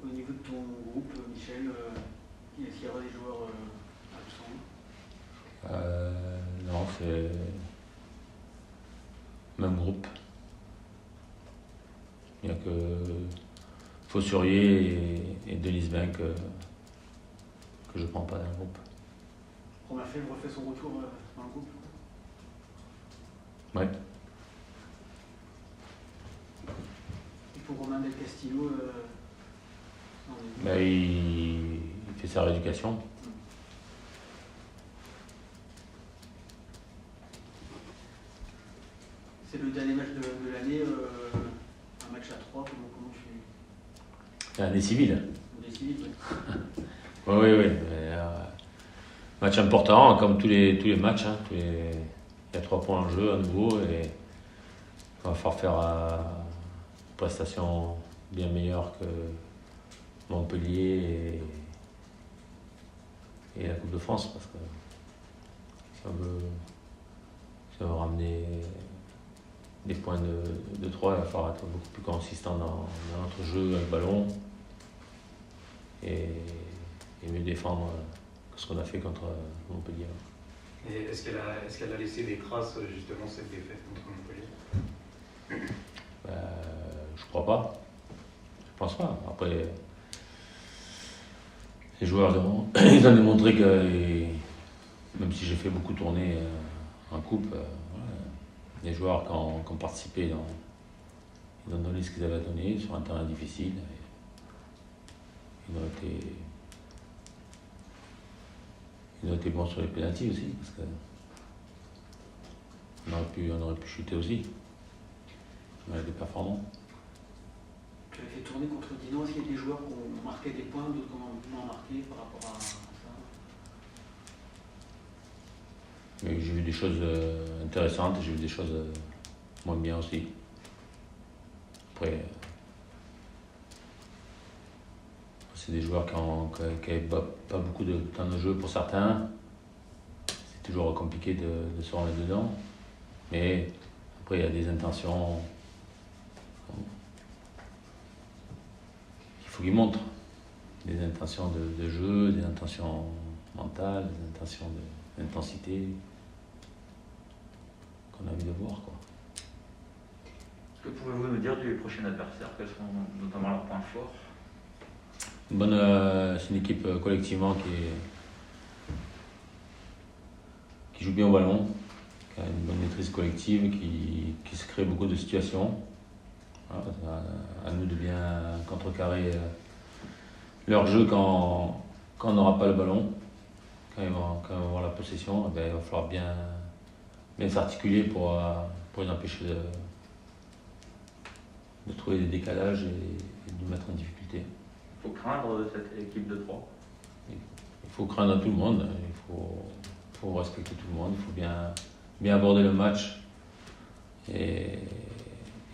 Au niveau de ton groupe, Michel, est-ce qu'il y aura des joueurs absents? Non, c'est même groupe. Il n'y a que Fossurier et Denis Bain que je ne prends pas dans le groupe. Romain Fèvre refait son retour dans le groupe? Ouais. Et pour Romain Del Castillo, Il fait sa rééducation. C'est le dernier match de l'année, un match à 3, comment tu... C'est un des civils. Des civils, Oui. Match important, comme tous les matchs. Il y a 3 points en jeu à nouveau et il va falloir faire une prestation bien meilleure que Montpellier et la Coupe de France, parce que si on veut ramener des points de 3, il va falloir être beaucoup plus consistant dans notre jeu avec ballon et mieux défendre que ce qu'on a fait contre Montpellier. Et est-ce qu'elle a laissé des traces, justement, cette défaite contre Montpellier? Je crois pas. Je pense pas. Après, les joueurs ils ont démontré que, même si j'ai fait beaucoup tourner en coupe, les joueurs qui ont participé, ils ont donné ce qu'ils avaient donné sur un terrain difficile. Ils ont été bons sur les pénaltys aussi, parce qu'on aurait pu chuter aussi. On a été performants. Tu avais fait tourner contre Dinan, est-ce qu'il y a des joueurs qui ont marqué des points, d'autres qui ont moins marqué par rapport à ça? Mais j'ai vu des choses intéressantes et j'ai vu des choses moins bien aussi. Après, c'est des joueurs qui n'avaient pas beaucoup de temps de jeu pour certains. C'est toujours compliqué de se remettre dedans. Mais après, il y a des intentions qu'il faut qu'ils montrent. Des intentions de jeu, des intentions mentales, des intentions d'intensité qu'on a envie de voir, quoi. Que pouvez-vous nous dire du prochain adversaire? Quels sont notamment leurs points forts? C'est une équipe collectivement qui joue bien au ballon, qui a une bonne maîtrise collective, qui se crée beaucoup de situations. Voilà, à nous de bien contrecarrer leur jeu quand on n'aura pas le ballon. Quand ils vont avoir la possession, il va falloir bien s'articuler pour les empêcher de trouver des décalages et de nous mettre en difficulté. Il faut craindre cette équipe de 3. Il faut craindre tout le monde, il faut respecter tout le monde, il faut bien aborder le match et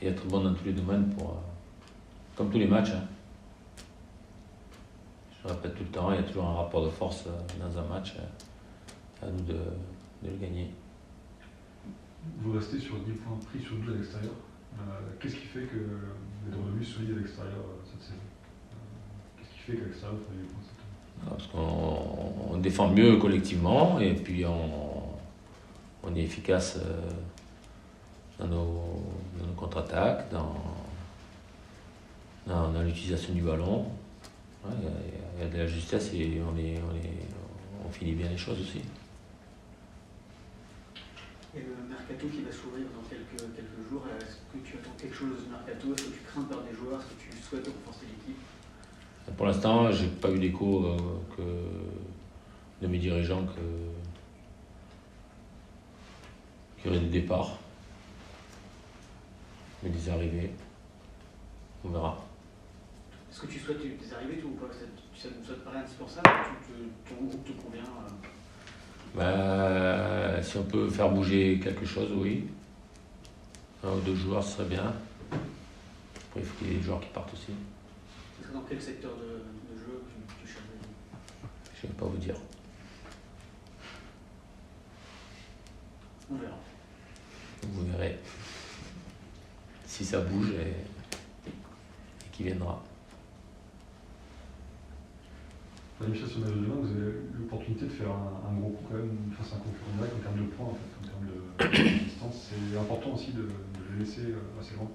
être bon dans tous les domaines, comme tous les matchs. Je répète tout le temps, il y a toujours un rapport de force dans un match, à nous de le gagner. Vous restez sur 10 points pris sur 12 à l'extérieur. Qu'est-ce qui fait que vous êtes revenu solide à l'extérieur cette saison? Qu'est-ce qui fait qu'à l'extérieur vous prenez des points cette année? Parce qu'on défend mieux collectivement et puis on est efficace dans nos contre-attaques, dans l'utilisation du ballon. Il y a de la justesse et on finit bien les choses aussi. Et le mercato qui va s'ouvrir dans quelques jours, est-ce que tu attends quelque chose du mercato? Est-ce que tu crains de perdre des joueurs? Est-ce que tu souhaites renforcer l'équipe? Pour l'instant, j'ai pas eu d'écho de mes dirigeants qu'il y aurait des départs, mais des arrivées. On verra. Est-ce que tu souhaites des arrivées ou pas? Ça te paraît indispensable? Ton groupe te convient? Si on peut faire bouger quelque chose, oui. 1 ou 2 joueurs, ce serait bien. Après, il faut qu'il y ait des joueurs qui partent aussi. Est-ce que dans quel secteur de jeu tu cherches? Je ne vais pas vous dire. On verra. Vous verrez si ça bouge et qui viendra. Michel, sur le match de demain, vous avez l'opportunité de faire un gros coup quand même face à un concurrent direct en termes de points, en fait, en termes de distance. C'est important aussi de les laisser assez loin.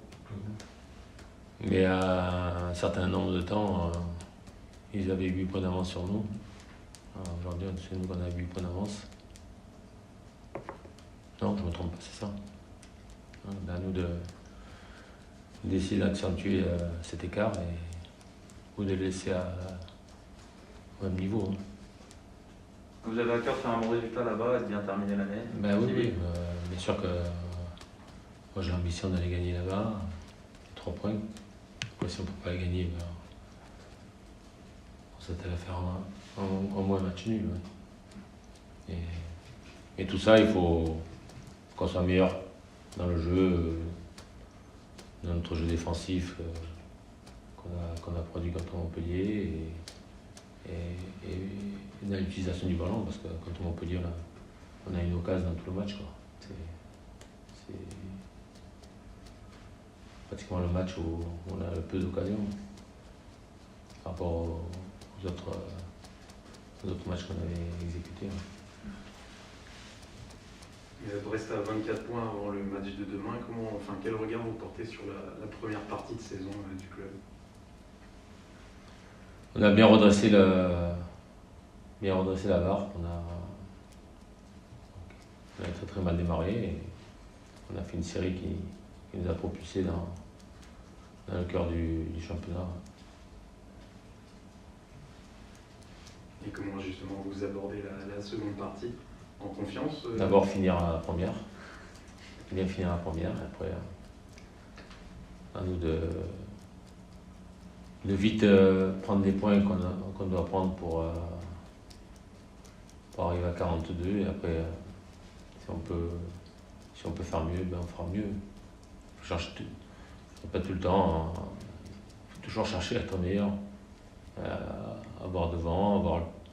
Mais à un certain nombre de temps, ils avaient 8 points d'avance sur nous. Aujourd'hui, c'est nous qu'on a 8 points d'avance. Non, je ne me trompe pas, c'est ça. À nous d'essayer d'accentuer cet écart ou de le laisser au même niveau. Hein. Vous avez à cœur de faire un bon résultat là-bas et de bien terminer l'année? Ben oui, bien sûr que moi j'ai l'ambition d'aller gagner là-bas. 3 points. Après, si on ne peut pas les gagner, ben, on s'attelle à faire au moins un match nul. Ouais. Et tout ça, il faut qu'on soit meilleur dans le jeu, dans notre jeu défensif qu'on a produit contre Montpellier et dans l'utilisation du ballon, parce que contre Montpellier, on a une occasion dans tout le match. Quoi. C'est pratiquement le match où on a le peu d'occasions par rapport aux autres matchs qu'on avait exécutés. Ouais. Brest à 24 points avant le match de demain. Quel regard vous portez sur la première partie de saison du club? On a bien redressé la barre. On a très très mal démarré. Et on a fait une série qui nous a propulsés dans le cœur du championnat. Et comment justement vous abordez la seconde partie? En confiance D'abord finir à la première. Bien finir à la première. Et après, à nous de vite prendre des points qu'on doit prendre pour arriver à 42. Et après, si on peut faire mieux, ben on fera mieux. Il faut chercher pas tout le temps. Il faut toujours chercher à être meilleur. Avoir devant,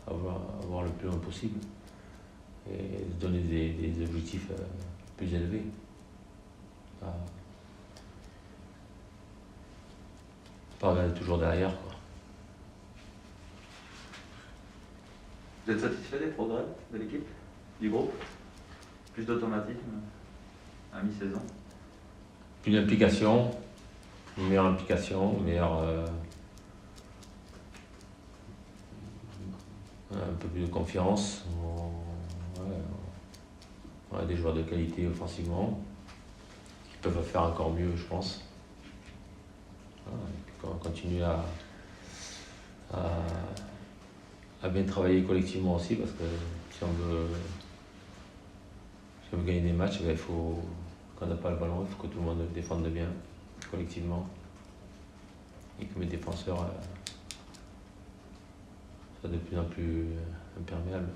avoir le plus loin possible. Et se donner des objectifs plus élevés. Pas regarder toujours derrière. Quoi. Vous êtes satisfait des progrès de l'équipe, du groupe? Plus d'automatisme à mi-saison? Plus d'implication, une meilleure implication, un peu plus de confiance. On a des joueurs de qualité offensivement qui peuvent faire encore mieux, je pense. On continue à bien travailler collectivement aussi, parce que si on veut gagner des matchs, il faut, quand on n'a pas le ballon, il faut que tout le monde défende bien collectivement et que mes défenseurs soient de plus en plus imperméables.